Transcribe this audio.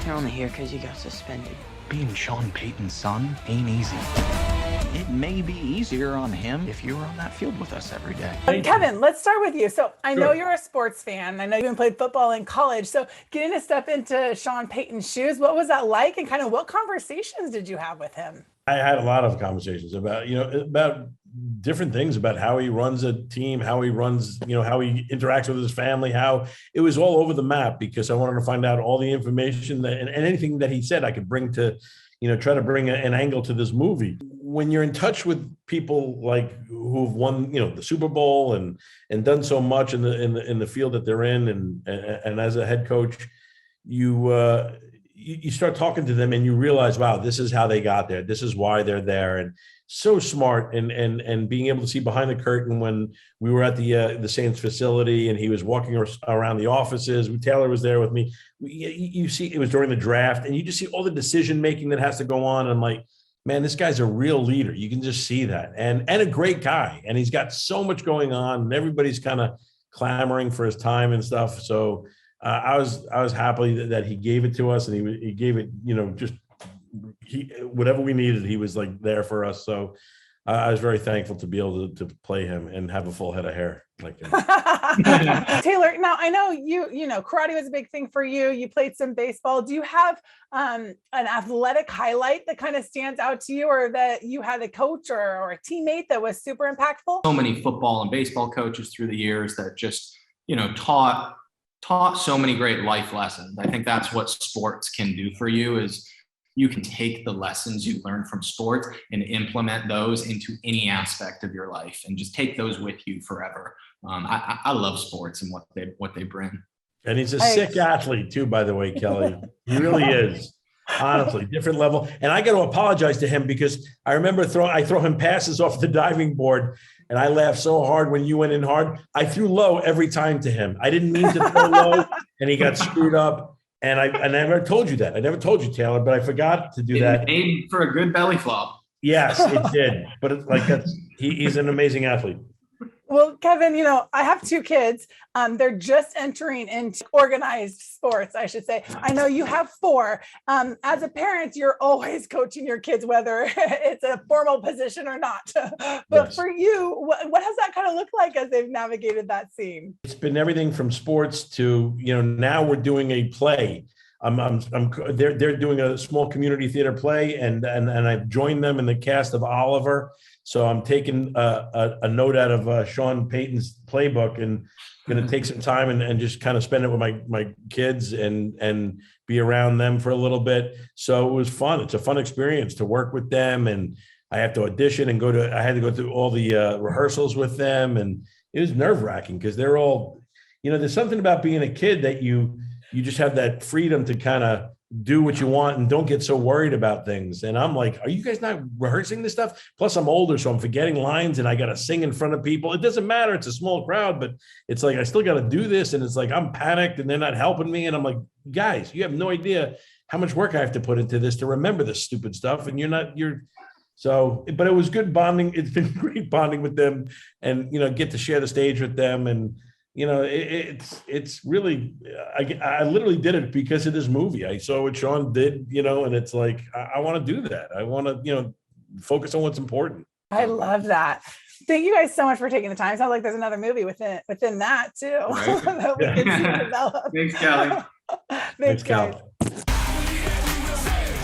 You're only here because you got suspended. Being Sean Payton's son ain't easy. It may be easier on him if you were on that field with us every day. Kevin, let's start with you. So I know you're a sports fan. I know you even played football in college. So getting to step into Sean Payton's shoes, what was that like? And kind of what conversations did you have with him? I had a lot of conversations about different things, about how he runs a team, how he runs, how he interacts with his family, how it was all over the map, because I wanted to find out all the information and anything that he said I could bring to, try to bring an angle to this movie. When you're in touch with people like who've won, the Super Bowl and done so much in the field that they're in, and as a head coach, you start talking to them and you realize, wow, this is how they got there. This is why they're there. And so smart, and being able to see behind the curtain when we were at the Saints facility and he was walking around the offices. Taylor was there with me. You see, it was during the draft, and you just see all the decision making that has to go on. And I'm like, man, this guy's a real leader. You can just see that, and a great guy. And he's got so much going on, and everybody's kind of clamoring for his time and stuff. So I was happy that he gave it to us, and he gave it, whatever we needed, he was like there for us. So I was very thankful to be able to play him and have a full head of hair like him. Taylor, now I know karate was a big thing for you. You played some baseball. Do you have an athletic highlight that kind of stands out to you, or that you had a coach or a teammate that was super impactful? So many football and baseball coaches through the years that just, taught so many great life lessons. I think that's what sports can do for you, is you can take the lessons you learn from sports and implement those into any aspect of your life, and just take those with you forever. I love sports and what they bring. And he's a sick athlete too, by the way, Kelly. He really is. Honestly, different level. And I got to apologize to him, because I remember I throw him passes off the diving board, and I laughed so hard when you went in hard. I threw low every time to him. I didn't mean to throw low, and he got screwed up. And I never told you that. I never told you, Taylor, but I forgot to do that. It made for a good belly flop. Yes, it did. But he's an amazing athlete. Well, Kevin, I have 2 kids. They're just entering into organized sports, I should say. I know you have 4. As a parent, you're always coaching your kids, whether it's a formal position or not. But yes. For you, what has that kind of looked like as they've navigated that scene? It's been everything from sports to, now we're doing a play. They're doing a small community theater play, and I've joined them in the cast of Oliver. So I'm taking a note out of Sean Payton's playbook, and going to take some time and just kind of spend it with my kids and be around them for a little bit. So it was fun. It's a fun experience to work with them, and I have to audition and I had to go through all the rehearsals with them, and it was nerve-wracking, because they're all, there's something about being a kid that you just have that freedom to kind of do what you want and don't get so worried about things. And I'm like, are you guys not rehearsing this stuff? Plus I'm older, so I'm forgetting lines, and I got to sing in front of people. It doesn't matter. It's a small crowd, but it's like, I still got to do this. And it's like, I'm panicked and they're not helping me. And I'm like, guys, you have no idea how much work I have to put into this to remember this stupid stuff. And but it was good bonding. It's been great bonding with them, and, get to share the stage with them. And, it's really, I literally did it because of this movie. I saw what Sean did, and it's like, I want to do that. I want to, focus on what's important. I love that. Thank you guys so much for taking the time. Sounds like there's another movie within that too. Right. That we can see develop. Thanks, Kelly. Thanks, guys.